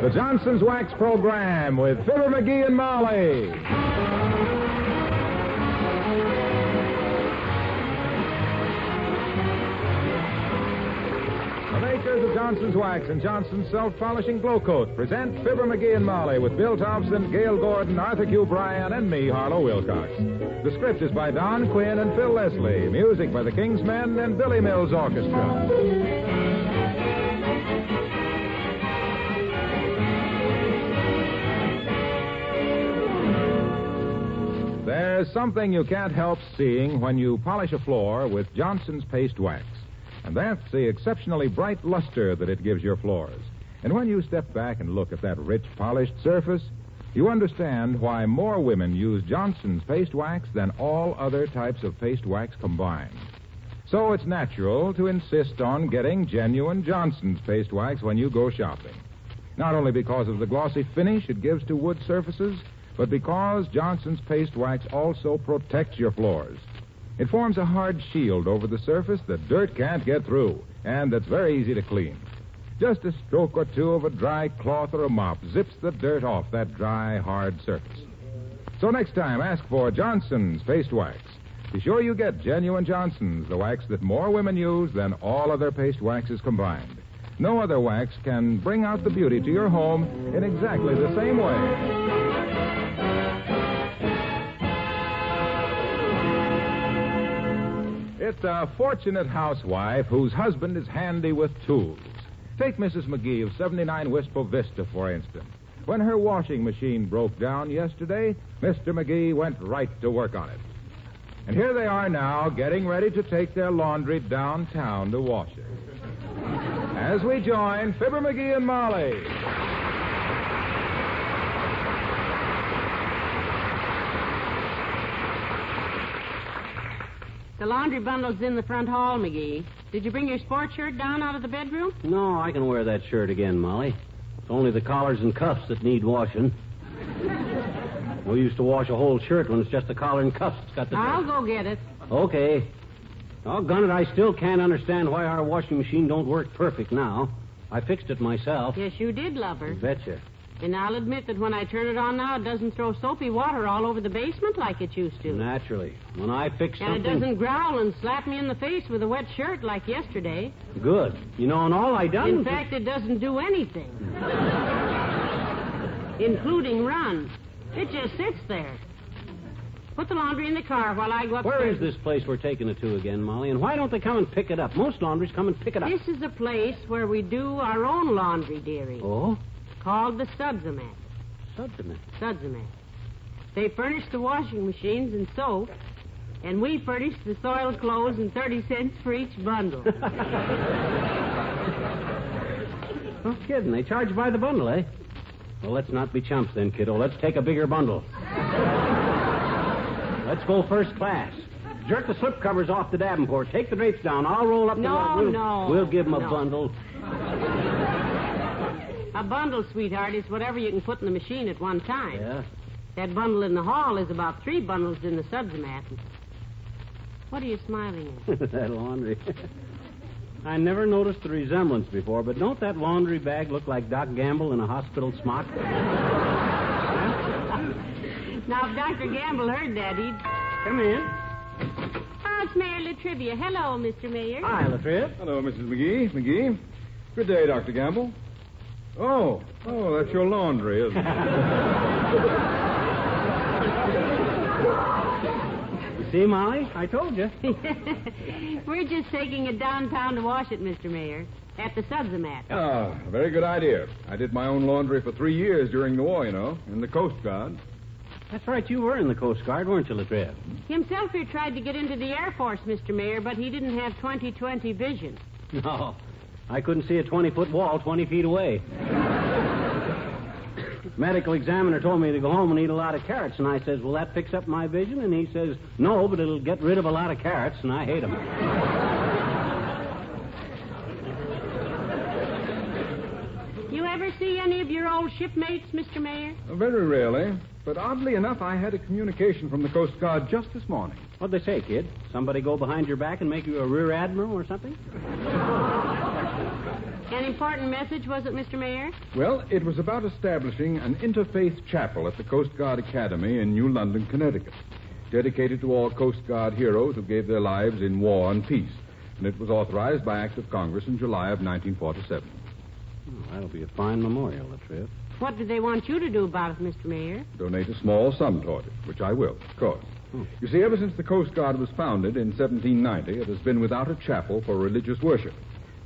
The Johnson's Wax Program with Fibber McGee and Molly. The makers of Johnson's Wax and Johnson's Self-Polishing Glow Coat present Fibber McGee and Molly with Bill Thompson, Gail Gordon, Arthur Q. Bryan, and me, Harlow Wilcox. The script is by Don Quinn and Phil Leslie. Music by the King's Men and Billy Mills Orchestra. There's something you can't help seeing when you polish a floor with Johnson's Paste Wax. And that's the exceptionally bright luster that it gives your floors. And when you step back and look at that rich, polished surface, you understand why more women use Johnson's Paste Wax than all other types of paste wax combined. So it's natural to insist on getting genuine Johnson's Paste Wax when you go shopping. Not only because of the glossy finish it gives to wood surfaces, but because Johnson's Paste Wax also protects your floors. It forms a hard shield over the surface that dirt can't get through, and that's very easy to clean. Just a stroke or two of a dry cloth or a mop zips the dirt off that dry, hard surface. So next time, ask for Johnson's Paste Wax. Be sure you get genuine Johnson's, the wax that more women use than all other paste waxes combined. No other wax can bring out the beauty to your home in exactly the same way. It's a fortunate housewife whose husband is handy with tools. Take Mrs. McGee of 79 Wistful Vista, for instance. When her washing machine broke down yesterday, Mr. McGee went right to work on it. And here they are now, getting ready to take their laundry downtown to wash it. As we join Fibber McGee and Molly. The laundry bundle's in the front hall, McGee. Did you bring your sports shirt down out of the bedroom? No, I can wear that shirt again, Molly. It's only the collars and cuffs that need washing. We used to wash a whole shirt when it's just the collar and cuffs that's got the... I'll go get it. Okay. Doggone it, I still can't understand why our washing machine don't work perfect now. I fixed it myself. Yes, you did, lover. Betcha. And I'll admit that when I turn it on now, it doesn't throw soapy water all over the basement like it used to. Naturally. When I fix something... And it doesn't growl and slap me in the face with a wet shirt like yesterday. Good. You know, and all I done... In fact, it doesn't do anything. Including run. It just sits there. Put the laundry in the car while I go upstairs. Where is this place we're taking it to again, Molly? And why don't they come and pick it up? Most laundries come and pick it up. This is a place where we do our own laundry, dearie. Oh? Called the Studsomat. Studsomat? Studsomat. They furnish the washing machines and soap, and we furnish the soiled clothes and 30 cents for each bundle. No kidding. They charge by the bundle, eh? Well, let's not be chumps then, kiddo. Let's take a bigger bundle. Let's go first class. Jerk the slip covers off the Davenport. Take the drapes down. I'll roll up the... We'll give them a bundle. A bundle, sweetheart, is whatever you can put in the machine at one time. Yeah? That bundle in the hall is about 3 bundles in the Studsomat. What are you smiling at? That laundry. I never noticed the resemblance before, but don't that laundry bag look like Doc Gamble in a hospital smock? Now, if Dr. Gamble heard that, he'd... Come in. Oh, it's Mayor Latrivia. Hello, Mr. Mayor. Hi, Latrip. Hello, Mrs. McGee. McGee. Good day, Dr. Gamble. Oh, that's your laundry, isn't it? You see, Molly? I told you. We're just taking it downtown to wash it, Mr. Mayor, at the Studsomat. Ah, very good idea. I did my own laundry for 3 years during the war, you know, in the Coast Guard. That's right. You were in the Coast Guard, weren't you, Latrip? Himself here tried to get into the Air Force, Mr. Mayor, but he didn't have 20/20 vision. No. I couldn't see a 20-foot wall 20 feet away. Medical examiner told me to go home and eat a lot of carrots, and I says, will that fix up my vision? And he says, no, but it'll get rid of a lot of carrots, and I hate them. You ever see any of your old shipmates, Mr. Mayor? Very rarely. But oddly enough, I had a communication from the Coast Guard just this morning. What'd they say, kid? Somebody go behind your back and make you a rear admiral or something? An important message, was it, Mr. Mayor? Well, it was about establishing an interfaith chapel at the Coast Guard Academy in New London, Connecticut, dedicated to all Coast Guard heroes who gave their lives in war and peace. And it was authorized by Act of Congress in July of 1947. Oh, that'll be a fine memorial, Latriv. What do they want you to do about it, Mr. Mayor? Donate a small sum toward it, which I will, of course. You see, ever since the Coast Guard was founded in 1790, it has been without a chapel for religious worship.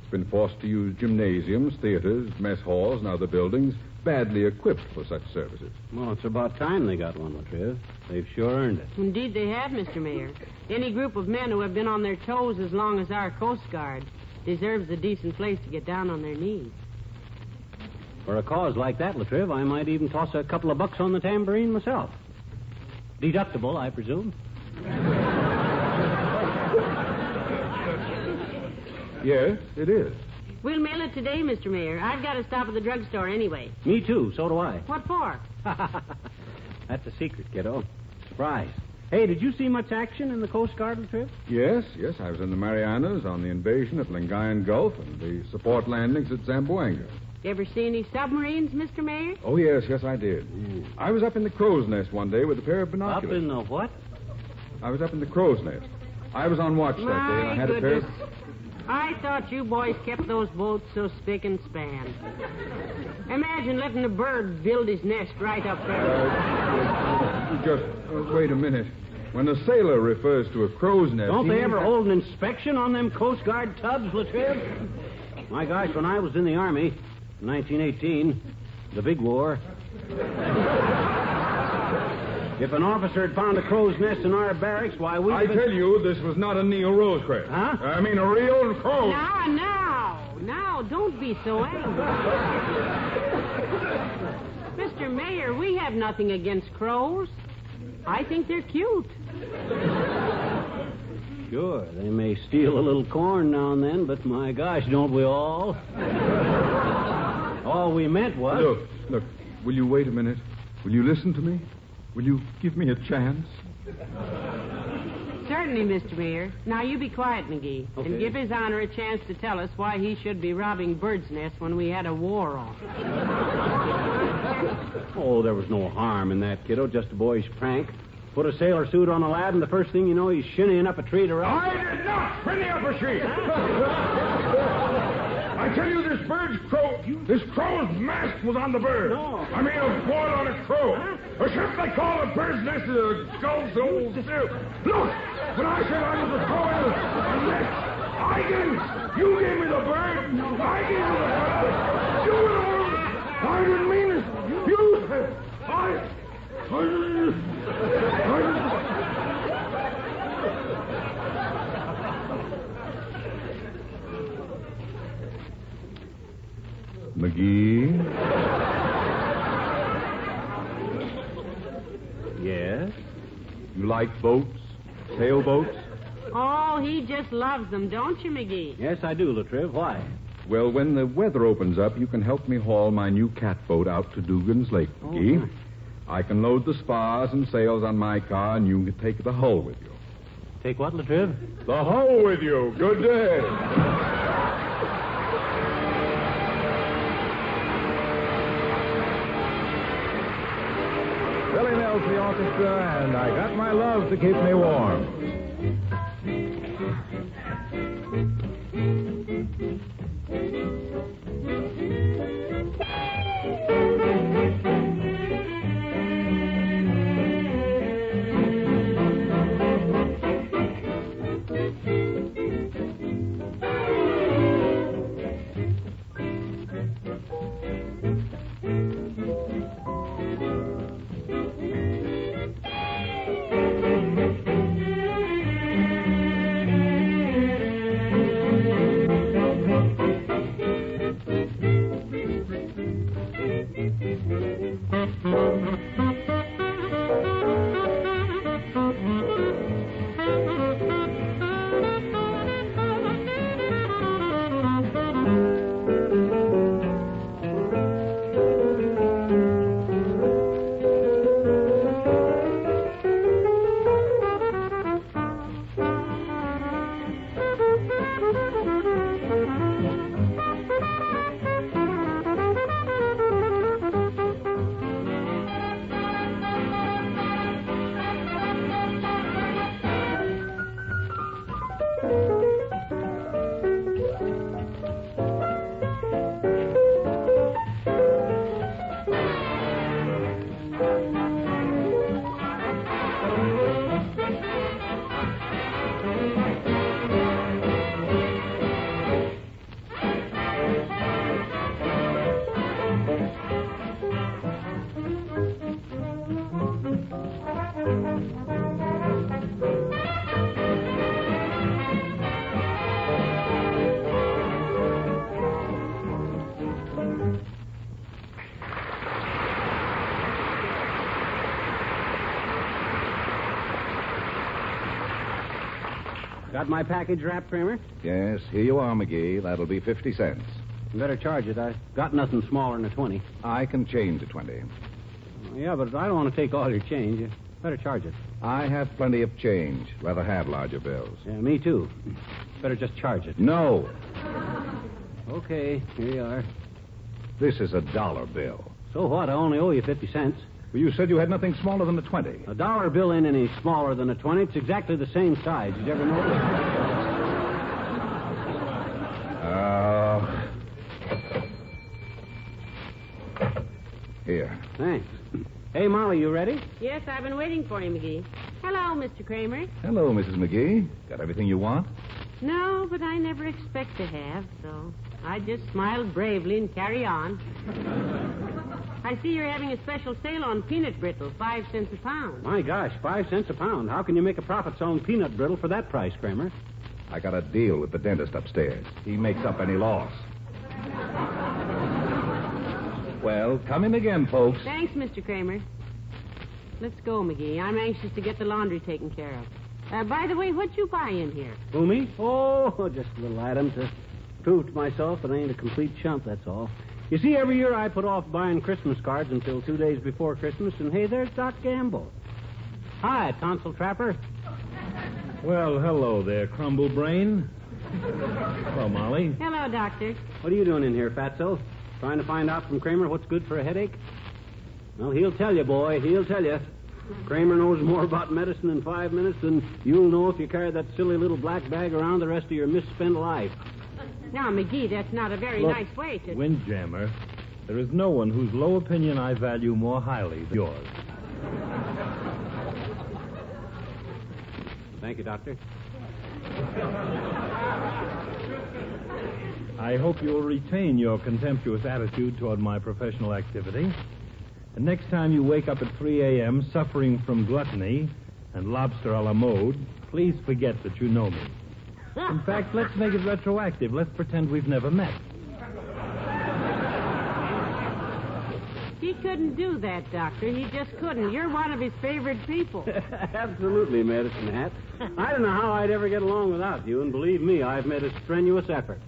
It's been forced to use gymnasiums, theaters, mess halls, and other buildings badly equipped for such services. Well, it's about time they got one, Latriv. They've sure earned it. Indeed they have, Mr. Mayor. Any group of men who have been on their toes as long as our Coast Guard deserves a decent place to get down on their knees. For a cause like that, Latriv, I might even toss a couple of bucks on the tambourine myself. Deductible, I presume. Yes, it is. We'll mail it today, Mr. Mayor. I've got to stop at the drugstore anyway. Me too, so do I. What for? That's a secret, kiddo. Surprise. Hey, did you see much action in the Coast Guard, Latriv? Yes, I was in the Marianas on the invasion at Lingayen Gulf and the support landings at Zamboanga. You ever see any submarines, Mr. Mayor? Oh, yes, I did. I was up in the crow's nest one day with a pair of binoculars. Up in the what? I was up in the crow's nest. I was on watch that day, and I had a pair of... I thought you boys kept those boats so spick and span. Imagine letting a bird build his nest right up there. Just wait a minute. When a sailor refers to a crow's nest... Don't they ever hold an inspection on them Coast Guard tubs, Latriv? My gosh, when I was in the Army... 1918, the big war. If an officer had found a crow's nest in our barracks, why, we... I tell you, this was not a Neil Rosecrest. Huh? I mean, a real crow. Now, don't be so angry. Mr. Mayor, we have nothing against crows. I think they're cute. Sure, they may steal a little corn now and then, but my gosh, don't we all? All we meant was... Look, will you wait a minute? Will you listen to me? Will you give me a chance? Certainly, Mr. Mayor. Now, you be quiet, McGee, okay, and give His Honor a chance to tell us why he should be robbing birds' nests when we had a war on. Oh, there was no harm in that, kiddo, just a boyish prank. Put a sailor suit on a lad, and the first thing you know, he's shinnying up a tree to run. I did not shinny up a tree! I tell you, this crow's mast was on the bird. No. I mean, a boil on a crow. A ship they call a bird's nest is a gulf's old stew. Look, when I said I was a crow in the nest, I didn't. You gave me the bird. I gave you the bird. You were the one. I didn't mean it. You said, McGee? Yes? You like boats? Sailboats? Oh, he just loves them, don't you, McGee? Yes, I do, Latriv. Why? Well, when the weather opens up, you can help me haul my new catboat out to Dugan's Lake, McGee. I can load the spars and sails on my car, and you can take the hull with you. Take what, Latriv? The hull with you. Good day. Billy Mills, the orchestra, and I got my love to keep me warm. Got my package wrapped, Kramer? Yes, here you are, McGee. That'll be 50 cents. You better charge it. I've got nothing smaller than a 20. I can change to 20. Yeah, but I don't want to take all your change. You better charge it. I have plenty of change. Rather have larger bills. Yeah, me too. Better just charge it. No. Okay, here you are. This is a dollar bill. So what? I only owe you 50 cents. Well, you said you had nothing smaller than a 20. A dollar bill ain't any smaller than a 20. It's exactly the same size. Did you ever notice? Here. Thanks. Hey, Molly, you ready? Yes, I've been waiting for you, McGee. Hello, Mr. Kramer. Hello, Mrs. McGee. Got everything you want? No, but I never expect to have, so I just smile bravely and carry on. I see you're having a special sale on peanut brittle, 5 cents a pound. My gosh, 5 cents a pound. How can you make a profit selling peanut brittle for that price, Kramer? I got a deal with the dentist upstairs. He makes up any loss. Well, come in again, folks. Thanks, Mr. Kramer. Let's go, McGee. I'm anxious to get the laundry taken care of. By the way, what'd you buy in here? Who, me? Oh, just a little item to prove to myself that I ain't a complete chump, that's all. You see, every year I put off buying Christmas cards until 2 days before Christmas, and hey, there's Doc Gamble. Hi, tonsil trapper. Well, hello there, crumble brain. Hello, Molly. Hello, Doctor. What are you doing in here, Fatso? Trying to find out from Kramer what's good for a headache? Well, he'll tell you, boy. He'll tell you. Kramer knows more about medicine in 5 minutes than you'll know if you carry that silly little black bag around the rest of your misspent life. Now, McGee, that's not a very Look, nice way to... Windjammer, there is no one whose low opinion I value more highly than yours. Thank you, Doctor. I hope you'll retain your contemptuous attitude toward my professional activity. And next time you wake up at 3 a.m. suffering from gluttony and lobster a la mode, please forget that you know me. In fact, let's make it retroactive. Let's pretend we've never met. He couldn't do that, Doctor. He just couldn't. You're one of his favorite people. Absolutely, Medicine Hat. I don't know how I'd ever get along without you, and believe me, I've made a strenuous effort.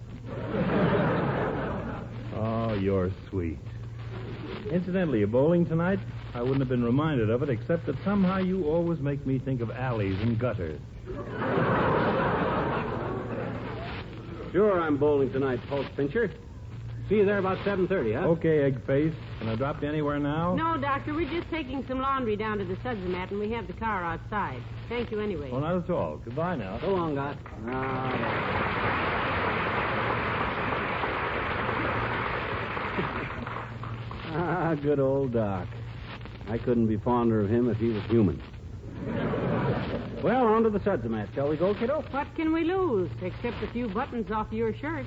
Oh, you're sweet. Incidentally, you bowling tonight? I wouldn't have been reminded of it, except that somehow you always make me think of alleys and gutters. Sure, I'm bowling tonight, Pulse Pincher. See you there about 7:30, huh? Okay, Eggface. Can I drop you anywhere now? No, Doctor, we're just taking some laundry down to the Utterback, and we have the car outside. Thank you anyway. Well, not at all. Goodbye now. So long, Doc. Good old Doc. I couldn't be fonder of him if he was human. Well, on to the Utterback. Shall we go, kiddo? What can we lose, except a few buttons off your shirt?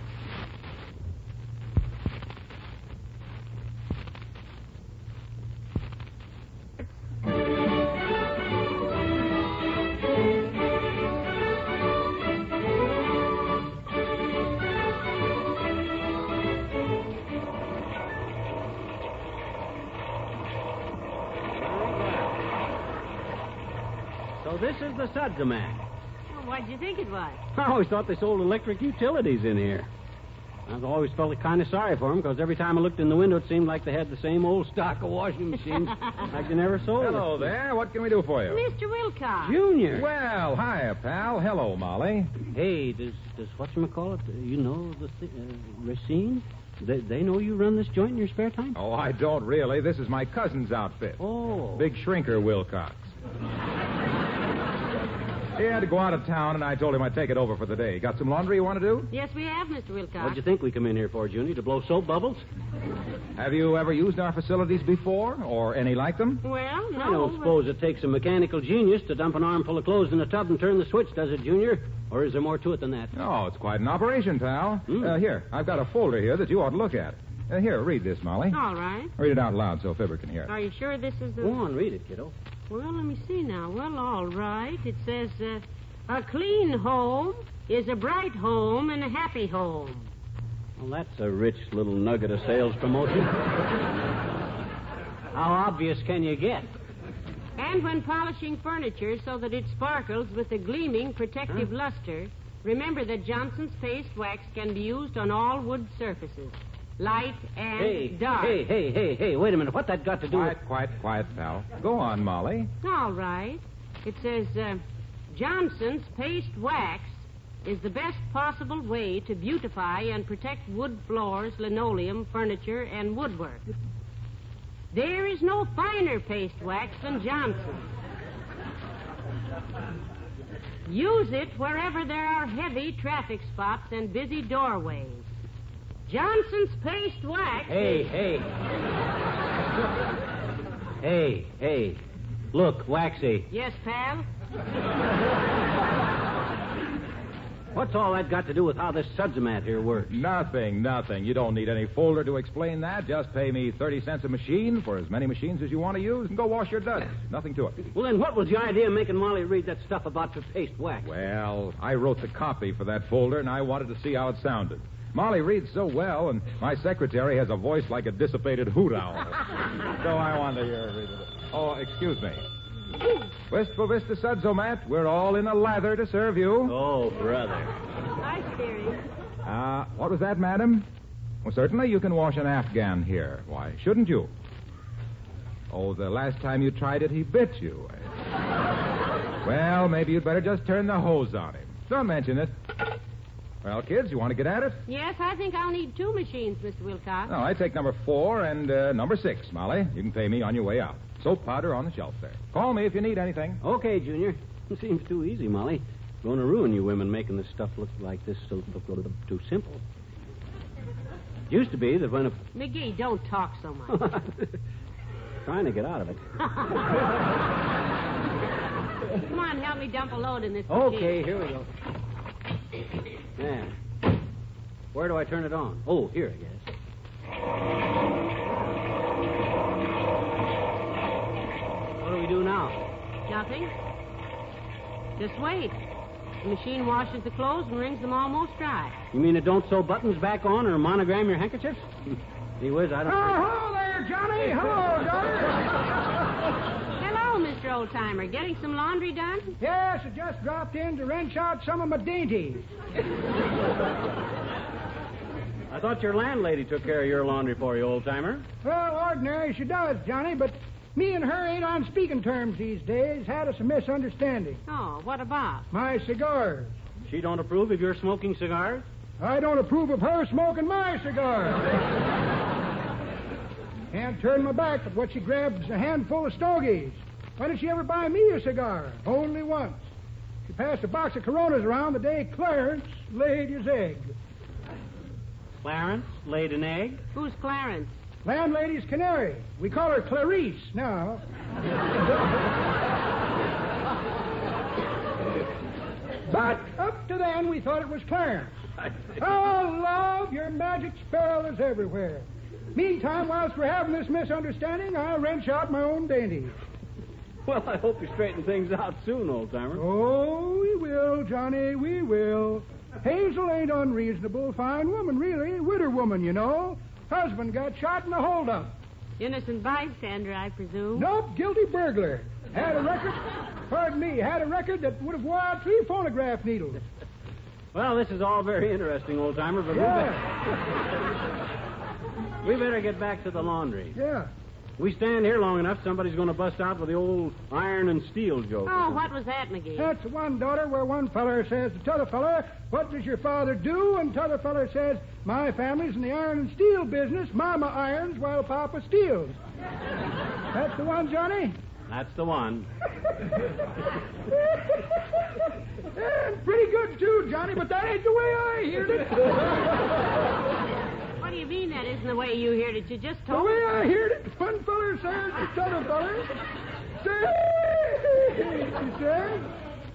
So this is the Utterback. Well, what'd you think it was? I always thought they sold electric utilities in here. I've always felt kind of sorry for them, because every time I looked in the window, it seemed like they had the same old stock of washing machines, like they never sold them. Hello there. What can we do for you? Mr. Wilcox. Junior. Well, hiya, pal. Hello, Molly. Hey, does whatchamacallit, you know the Racine? They know you run this joint in your spare time? Oh, I don't really. This is my cousin's outfit. Oh. Big shrinker Wilcox. He had to go out of town, and I told him I'd take it over for the day. Got some laundry you want to do? Yes, we have, Mr. Wilcox. What'd you think we come in here for, Junior? To blow soap bubbles? Have you ever used our facilities before, or any like them? Well, no. I don't suppose it takes a mechanical genius to dump an armful of clothes in a tub and turn the switch, does it, Junior? Or is there more to it than that? No, it's quite an operation, pal. Here, I've got a folder here that you ought to look at. Here, read this, Molly. All right. Read it out loud so Fibber can hear it. Are you sure this is the... Go on, read it, kiddo. Well, let me see now. Well, all right. It says, a clean home is a bright home and a happy home. Well, that's a rich little nugget of sales promotion. How obvious can you get? And when polishing furniture so that it sparkles with a gleaming protective luster, remember that Johnson's paste wax can be used on all wood surfaces, light and dark. Hey, wait a minute. What that got to do with... Quiet, pal. Go on, Molly. All right. It says, Johnson's paste wax is the best possible way to beautify and protect wood floors, linoleum, furniture, and woodwork. There is no finer paste wax than Johnson's. Use it wherever there are heavy traffic spots and busy doorways. Johnson's paste wax... Hey. Look, Waxy. Yes, pal? What's all that got to do with how this suds-a-mat here works? Nothing. You don't need any folder to explain that. Just pay me 30 cents a machine for as many machines as you want to use and go wash your duds. Nothing to it. Well, then what was the idea of making Molly read that stuff about the paste wax? Well, I wrote the copy for that folder, and I wanted to see how it sounded. Molly reads so well, and my secretary has a voice like a dissipated hoot owl. So I wanted to hear her read it. Oh, excuse me. Wistful Vista Suds-O-Mat, we're all in a lather to serve you. Oh, brother. Hi, dearie. What was that, madam? Well, certainly you can wash an Afghan here. Why shouldn't you? Oh, the last time you tried it, he bit you. Well, maybe you'd better just turn the hose on him. Don't mention it. Well, kids, you want to get at it? Yes, I think I'll need 2 machines, Mr. Wilcox. No, I take number 4 and number 6, Molly. You can pay me on your way out. Soap powder on the shelf there. Call me if you need anything. Okay, Junior. It seems too easy, Molly. Going to ruin you women making this stuff look like this so too simple. It used to be that when a... McGee, don't talk so much. Trying to get out of it. Come on, help me dump a load in this Okay, machine. here we go. There. Where do I turn it on? Oh, here, I guess. What do we do now? Nothing. Just wait. The machine washes the clothes and wrings them almost dry. You mean it don't sew buttons back on or monogram your handkerchiefs? Gee whiz, I don't... Hello there, Johnny. Hello, daughter. Hello, Mr. Oldtimer. Getting some laundry done? Yes, I just dropped in to wrench out some of my dainties. I thought your landlady took care of your laundry for you, old-timer. Well, ordinary she does, Johnny, but me and her ain't on speaking terms these days. Had us a misunderstanding. Oh, what about? My cigars. She don't approve of your smoking cigars? I don't approve of her smoking my cigars. Can't turn my back at what she grabs a handful of stogies. Why did she ever buy me a cigar? Only once. She passed a box of Coronas around the day Clarence laid his egg. Clarence laid an egg? Who's Clarence? Landlady's canary. We call her Clarice now. But up to then, we thought it was Clarence. Oh, love, your magic spell is everywhere. Meantime, whilst we're having this misunderstanding, I'll wrench out my own dainties. Well, I hope you straighten things out soon, old-timer. Oh, we will, Johnny, we will. Hazel ain't unreasonable. Fine woman, really. Widder woman, you know. Husband got shot in a holdup. Innocent bystander, I presume. Nope, guilty burglar. Had a record that would have wore out 3 phonograph needles. Well, this is all very interesting, old-timer, but we better get back to the laundry. Yeah. We stand here long enough, somebody's going to bust out with the old iron and steel joke. Oh, what was that, McGee? That's one daughter where one feller says to t'other feller, what does your father do? And t'other feller says, my family's in the iron and steel business. Mama irons while Papa steals. That's the one, Johnny? That's the one. And pretty good, too, Johnny, but that ain't the way I heard it. What do you mean that isn't the way you heard it? You just The told way me. I heard it, one feller says to t'other feller, say, he says,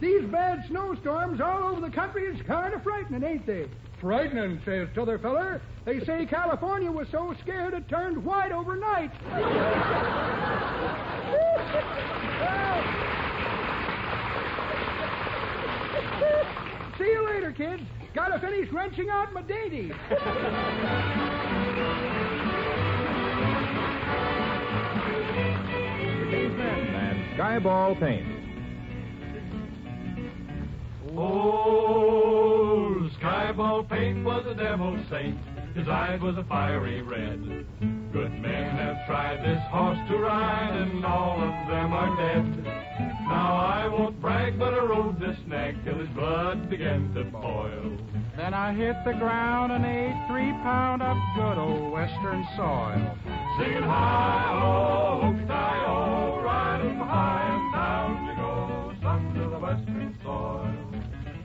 these bad snowstorms all over the country is kind of frightening, ain't they? Frightening, says t'other feller. They say California was so scared it turned white overnight. See you later, kids. Gotta finish wrenching out my dainties. And Skyball Paint. Oh, Skyball Paint was a devil's saint. His eyes was a fiery red. Good men have tried this horse to ride, and all of them are dead. Now I won't brag, but I rode this nag till his blood began to boil. Then I hit the ground and ate 3 pound of good old western soil. Singing hi-ho, hook-tie-ho, ride 'em high and down you go, sons of the western soil.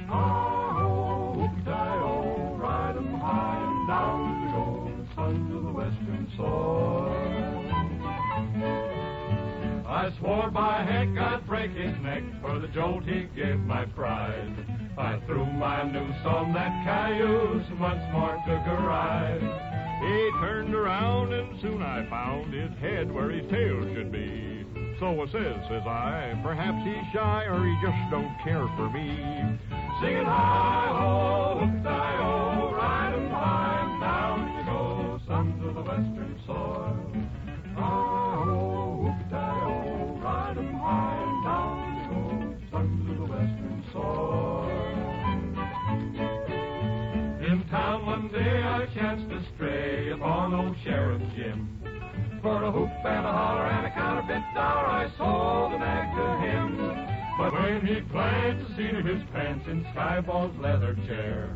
Hi-ho, hook-tie-ho, ride 'em high and down you go, sons of the western soil. I swore by Hank I'd break his neck for the jolt he'd give my pride. I threw my noose on that cayuse and once more took a ride. He turned around and soon I found his head where his tail should be. So I says I, perhaps he's shy or he just don't care for me. Singing hi-ho, hook-tie-ho, ride 'em high and down you go, sons of the western soil. Hi-ho, hook-tie-ho, ride 'em high and down you go, sons of the western soil. In town one day I chanced to stray upon old Sheriff Jim. For a hoop and a holler and a counterfeit dollar I sold the nag to him. But when he glanced to see to his pants in Skyball's leather chair,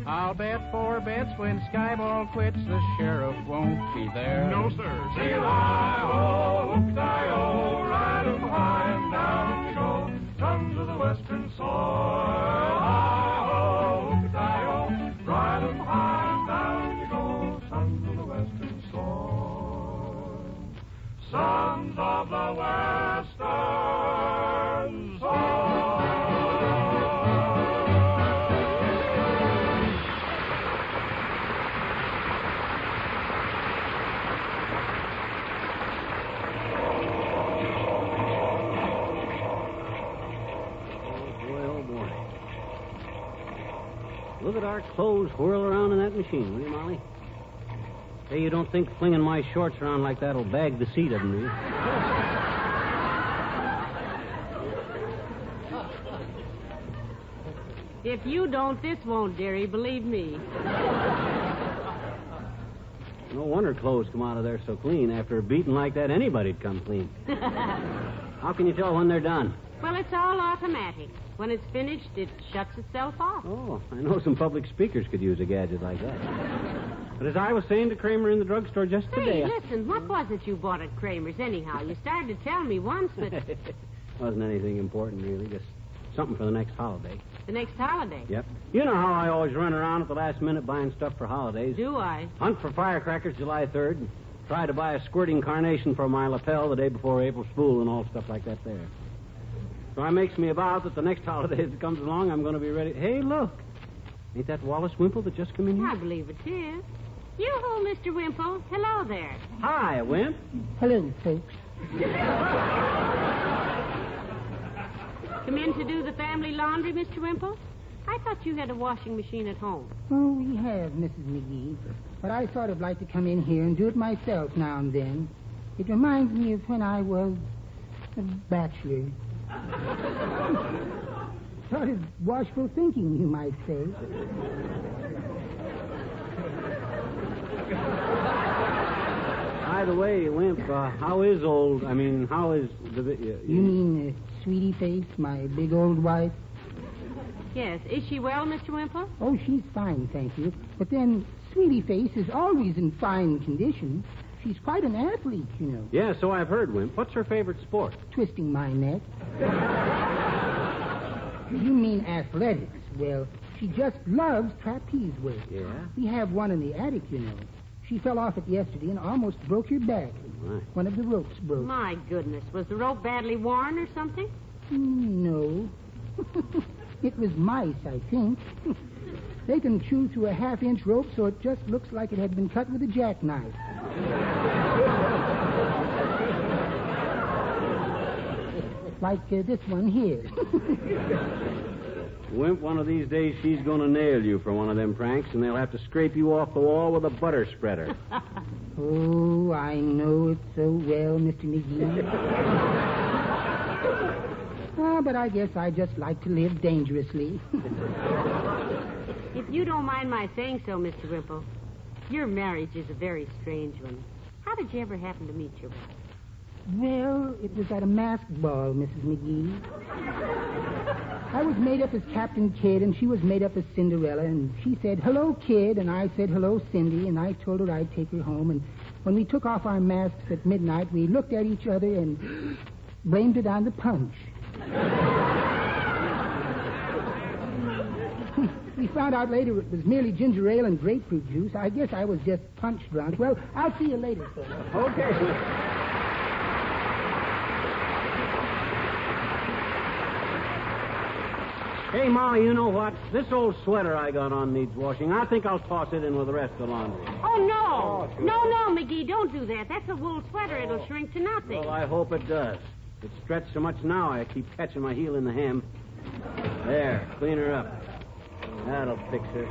I'll bet 4 bets when Skyball quits, the sheriff won't be there. no sir, sing it hi-ho, hook-tie-ho, ride 'em high and down you go, sons of the western soil. Hi-ho, hook-tie-ho, ride 'em high and down you go, sons of the western soil. Sons of the western soil. Look at our clothes whirl around in that machine, will you, Molly? Hey, you don't think flinging my shorts around like that'll bag the seat of them, do you? If you don't, this won't, dearie, believe me. No wonder clothes come out of there so clean. After a beating like that, anybody'd come clean. How can you tell when they're done? Well, it's all automatic. When it's finished, it shuts itself off. Oh, I know some public speakers could use a gadget like that. But as I was saying to Kramer in the drugstore just today... Hey, listen, what was it you bought at Kramer's anyhow? You started to tell me once, but... Wasn't anything important, really. Just something for the next holiday. The next holiday? Yep. You know how I always run around at the last minute buying stuff for holidays. Do I? Hunt for firecrackers July 3rd. And try to buy a squirting carnation for my lapel the day before April Fool and all stuff like that there. So I makes me a vow that the next holiday that comes along, I'm going to be ready. Hey, look. Ain't that Wallace Wimple that just come in here? I believe it is. Yoo-hoo, Mr. Wimple. Hello there. Hi, Wimp. Hello, folks. Come in to do the family laundry, Mr. Wimple? I thought you had a washing machine at home. Oh, we have, Mrs. McGee. But I thought I'd like to come in here and do it myself now and then. It reminds me of when I was a bachelor. Sort of washful thinking, you might say. By the way, Wimp, how is the... You mean Sweetie Face, my big old wife? Yes. Is she well, Mr. Wimple? Oh, she's fine, thank you. But then Sweetie Face is always in fine condition. She's quite an athlete, you know. Yeah, so I've heard, Wimp. What's her favorite sport? Twisting my neck. You mean athletics. Well, she just loves trapeze weight. Yeah? We have one in the attic, you know. She fell off it yesterday and almost broke her back. Right. One of the ropes broke. My goodness. Was the rope badly worn or something? No. It was mice, I think. They can chew through a half-inch rope so it just looks like it had been cut with a jackknife. Like this one here. Wimp, one of these days she's going to nail you for one of them pranks, and they'll have to scrape you off the wall with a butter spreader. Oh, I know it so well, Mr. McGee. But I guess I just like to live dangerously. If you don't mind my saying so, Mr. Wimple, your marriage is a very strange one. How did you ever happen to meet your wife? Well, it was at a masked ball, Mrs. McGee. I was made up as Captain Kidd, and she was made up as Cinderella, and she said, "Hello, Kid," and I said, "Hello, Cindy," and I told her I'd take her home, and when we took off our masks at midnight, we looked at each other and blamed it on the punch. We found out later it was merely ginger ale and grapefruit juice. I guess I was just punch drunk. Well, I'll see you later, sir. Okay. Hey, Molly, you know what? This old sweater I got on needs washing. I think I'll toss it in with the rest of the laundry. Oh, no. Sure. No, McGee, don't do that. That's a wool sweater. It'll shrink to nothing. Well, I hope it does. It's stretched so much now I keep catching my heel in the hem. There, clean her up. That'll fix her.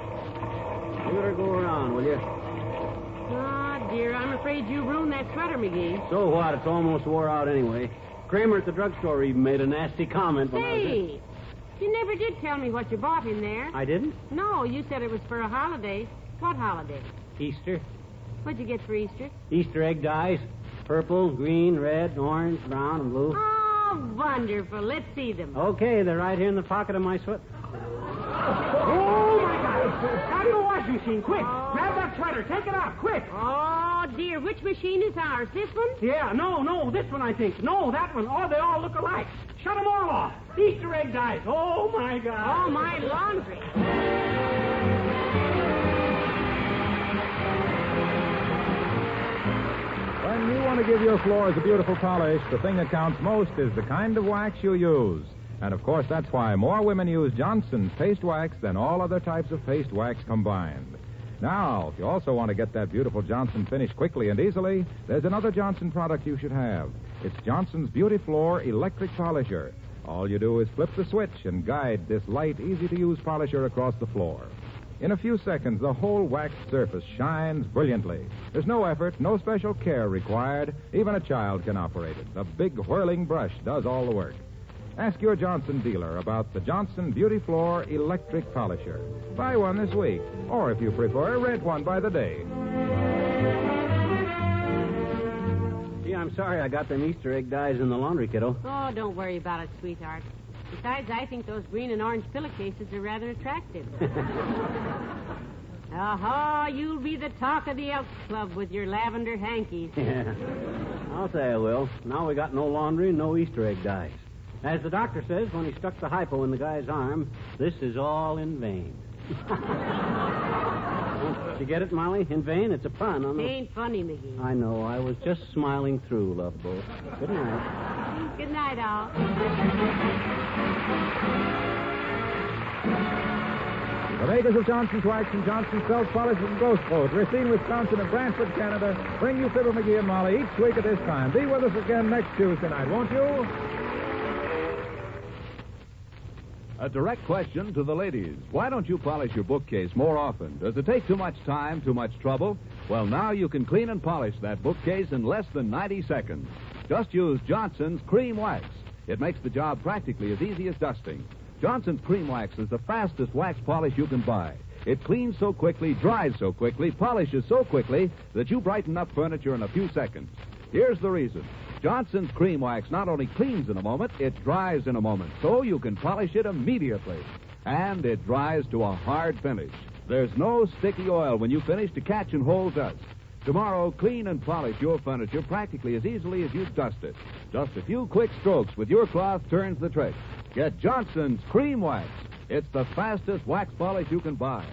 Let her go around, will you? Oh, dear, I'm afraid you ruined that sweater, McGee. So what? It's almost wore out anyway. Kramer at the drugstore even made a nasty comment when I was Hey, you never did tell me what you bought in there. I didn't? No, you said it was for a holiday. What holiday? Easter. What'd you get for Easter? Easter egg dyes. Purple, green, red, orange, brown, and blue. Oh, wonderful. Let's see them. Okay, they're right here in the pocket of my sweater. Oh, my God. Out of the washing machine, quick. Grab that sweater. Take it out, quick. Oh, dear. Which machine is ours? This one? Yeah, no, this one, I think. No, that one. Oh, they all look alike. Shut them all off. Easter egg dyes. Oh, my God. Oh, my laundry. When you want to give your floors a beautiful polish, the thing that counts most is the kind of wax you use. And, of course, that's why more women use Johnson's paste wax than all other types of paste wax combined. Now, if you also want to get that beautiful Johnson finish quickly and easily, there's another Johnson product you should have. It's Johnson's Beauty Floor Electric Polisher. All you do is flip the switch and guide this light, easy-to-use polisher across the floor. In a few seconds, the whole waxed surface shines brilliantly. There's no effort, no special care required. Even a child can operate it. The big whirling brush does all the work. Ask your Johnson dealer about the Johnson Beauty Floor Electric Polisher. Buy one this week, or if you prefer, rent one by the day. Gee, I'm sorry I got them Easter egg dyes in the laundry, kiddo. Oh, don't worry about it, sweetheart. Besides, I think those green and orange pillowcases are rather attractive. Aha, you'll be the talk of the Elks Club with your lavender hankies. Yeah, I'll say I will. Now we got no laundry and no Easter egg dyes. As the doctor says when he stuck the hypo in the guy's arm, this is all in vain. Did you get it, Molly? In vain? It's a pun. It ain't funny, McGee. I know. I was just smiling through, love boat. Good night. Good night, all. The makers of Johnson's Wax and Johnson's Self Polishes and Ghost Boat, Racine, Wisconsin, and Brantford, Canada, bring you Fibber McGee and Molly each week at this time. Be with us again next Tuesday night, won't you? A direct question to the ladies. Why don't you polish your bookcase more often? Does it take too much time, too much trouble? Well, now you can clean and polish that bookcase in less than 90 seconds. Just use Johnson's Cream Wax. It makes the job practically as easy as dusting. Johnson's Cream Wax is the fastest wax polish you can buy. It cleans so quickly, dries so quickly, polishes so quickly that you brighten up furniture in a few seconds. Here's the reason. Johnson's Cream Wax not only cleans in a moment, it dries in a moment, so you can polish it immediately. And it dries to a hard finish. There's no sticky oil when you finish to catch and hold dust. Tomorrow, clean and polish your furniture practically as easily as you dust it. Just a few quick strokes with your cloth turns the trick. Get Johnson's Cream Wax. It's the fastest wax polish you can buy.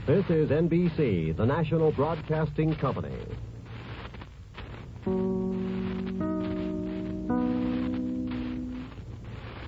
This is NBC, the national broadcasting company.